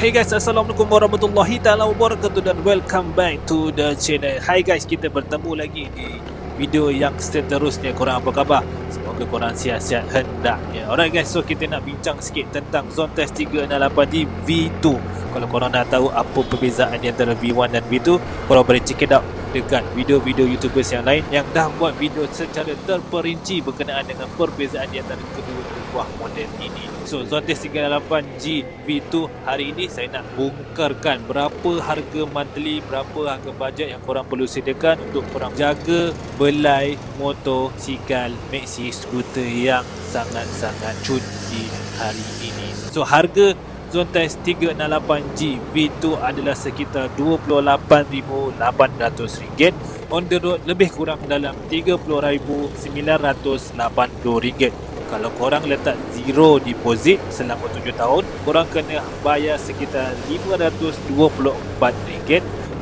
Hey guys, Assalamualaikum warahmatullahi taala wabarakatuh dan welcome back to the channel. Hai guys, kita bertemu lagi di video yang seterusnya. Korang apa khabar? Semoga korang sihat-sihat hendaknya. Alright guys, so kita nak bincang sikit tentang Zone Test 368 di V2. Kalau korang nak tahu apa perbezaan di antara V1 dan V2, korang boleh check it out dekat video-video YouTubers yang lain yang dah buat video secara terperinci berkenaan dengan perbezaan di antara kedua buah model ini. So, Zone Test 368G V2 hari ini saya nak bongkarkan berapa harga monthly, berapa harga bajet yang korang perlu sediakan untuk korang jaga belai motosikal maxi skuter yang sangat-sangat cun di hari ini. So, harga Zone Test 368G V2 adalah sekitar RM28,800. On the road lebih kurang dalam RM30,980. Kalau korang letak zero deposit selama 7 tahun, korang kena bayar sekitar RM524.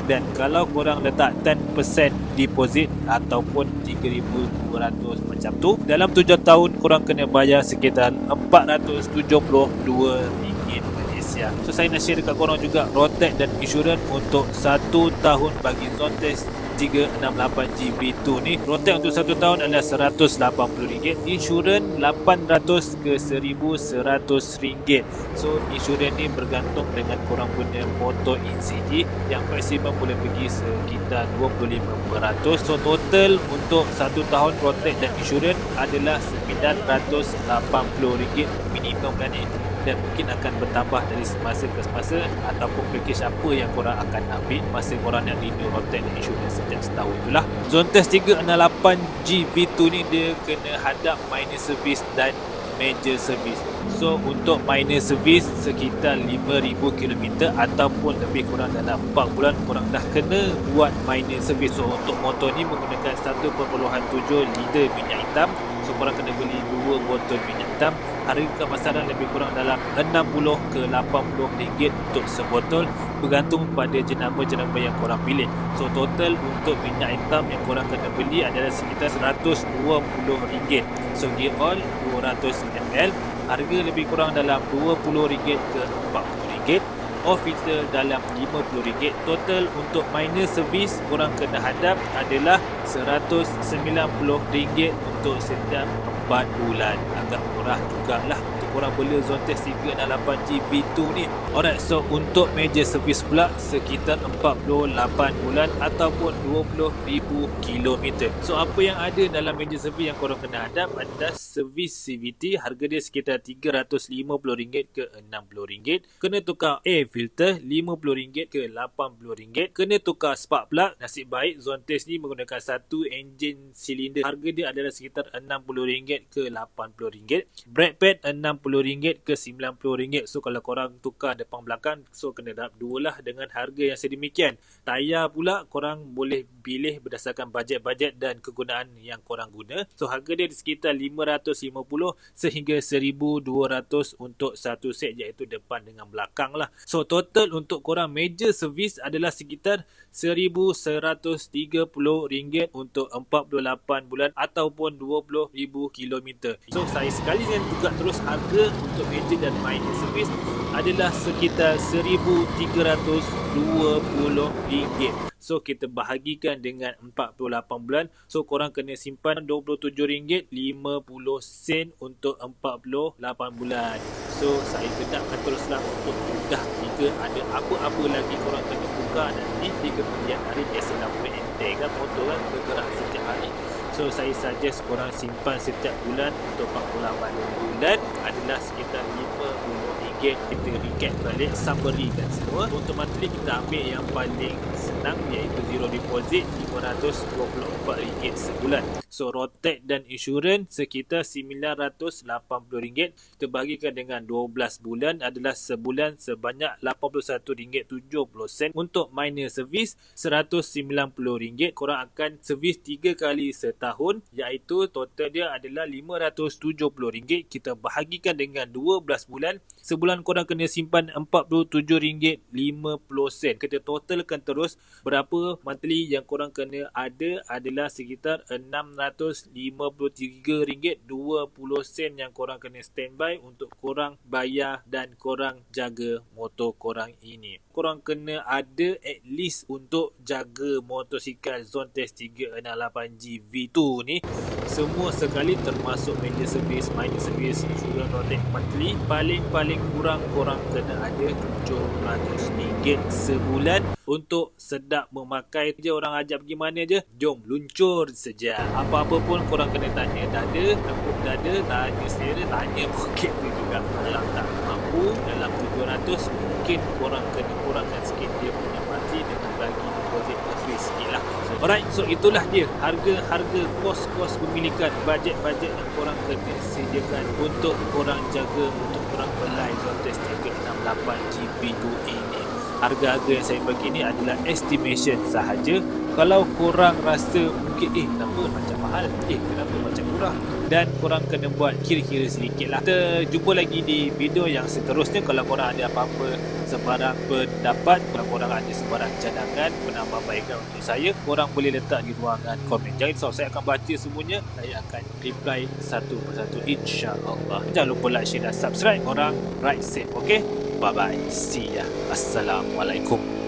Dan kalau korang letak 10% deposit ataupun 3,200 macam tu, dalam 7 tahun korang kena bayar sekitar RM472 Malaysia. So saya nak share dekat korang juga road tax dan insurans untuk 1 tahun bagi Zone Test 368G V2 ni. Road tax untuk 1 tahun adalah RM180, insurans RM800 ke RM1,100. So insurans ni bergantung dengan korang punya motor ECG yang maksimum boleh pergi sekitar 25%. So total untuk 1 tahun road tax dan insurans adalah RM980 minimum kan ni, dan mungkin akan bertambah dari semasa ke semasa ataupun package apa yang korang akan ambil masa korang nak renew road tax dan insurans setiap setahun itulah. Zone Test 368G V2 ni dia kena hadap minor service dan major service. So untuk minor service sekitar 5,000 km ataupun lebih kurang dalam 4 bulan korang dah kena buat minor service. So untuk motor ni menggunakan 1.7 liter minyak hitam. So korang kena beli 2 botol minyak hitam. Harga pasaran lebih kurang dalam RM60 ke RM80 untuk sebotol, bergantung pada jenama-jenama yang korang pilih. So total untuk minyak hitam yang korang kena beli adalah sekitar RM120. So gear oil 200ml, harga lebih kurang dalam RM20 ke RM40. Off filter dalam RM50. Total untuk minor service korang kena hadap adalah RM190 untuk setiap 4 bulan. Agak murah jugalah untuk korang bela Zone Test 368G V2 ni. Alright, so untuk major service pula sekitar 48 bulan ataupun 20,000 km. So apa yang ada dalam major service yang korang kena hadap adalah servis CVT, harga dia sekitar RM350 ke RM60. Kena tukar air filter RM50 ke RM80. Kena tukar spark plug. Nasib baik Zone Test ni menggunakan satu enjin silinder, harga dia adalah sekitar RM60 ke RM80. Brake pad RM60 ke RM90. So kalau korang tukar depan belakang, so kena darab 2 lah dengan harga yang sedemikian. Tayar pula korang boleh pilih berdasarkan bajet-bajet dan kegunaan yang korang guna. So harga dia di sekitar RM550 sehingga RM1,200 untuk satu set, iaitu depan dengan belakang lah. So total untuk korang major service adalah sekitar RM1,130 untuk 48 bulan ataupun 20,000 km. So saya sekalian juga terus harga untuk major dan minor service adalah sekitar RM1,320. So kita bahagikan dengan 48 bulan. So korang kena simpan RM27.50 untuk 48 bulan. So saya kedapkan teruslah untuk mudah jika ada apa-apa lagi korang kena buka nanti di kemudian hari. Biasalah enteng kan, motor kan bergerak setiap hari. So saya suggest korang simpan setiap bulan untuk 48 bulan adalah sekitar RM50. Kita recap balik, summary kan semua. Untuk monthly kita ambil yang paling senang iaitu zero deposit RM524 sebulan. So road tax dan insurans sekitar RM980. Kita bahagikan dengan 12 bulan adalah sebulan sebanyak RM81.70. Untuk minor service RM190. Korang akan servis 3 kali setahun. tahun, iaitu total dia adalah RM570. Kita bahagikan dengan 12 bulan. Sebulan korang kena simpan RM47.50. Kita totalkan terus berapa monthly yang korang kena ada adalah sekitar RM653.20 yang korang kena standby untuk korang bayar dan korang jaga motor korang ini. Korang kena ada at least untuk jaga motosikal Zone Test 368G V2 ni semua sekali, termasuk major service, minor service, insurance, road tax monthly. Paling kurang korang kena ada RM700 sebulan untuk sedap memakai je. Orang ajak pergi mana je, jom luncur saja. Apa-apa pun korang kena tanya dada, tepuk dada, tanya selera, tanya poket tu juga. Kalau tak mampu dalam 700, mungkin korang kena kurangkan sikit dia punya monthly dengan bagi deposit free sikit lah. Alright, so itulah dia harga kos-kos pemilikan, bajet-bajet yang korang kena sediakan untuk korang jaga, untuk korang belai Zone Test 368G V2 ini. Harga-harga yang saya bagi ni adalah estimation sahaja. Kalau korang rasa mungkin kenapa macam mahal, kenapa macam murah, dan korang kena buat kira-kira sedikit lah. Kita jumpa lagi di video yang seterusnya. Kalau korang ada apa-apa sebarang pendapat, kalau korang ada sebarang cadangan, penambahbaikan untuk saya, korang boleh letak di ruangan komen. Jangan risau, saya akan baca semuanya. Saya akan reply satu persatu, insya-Allah. Jangan lupa like, share dan subscribe. Korang ride safe, okay? Bye-bye. See ya. Assalamualaikum.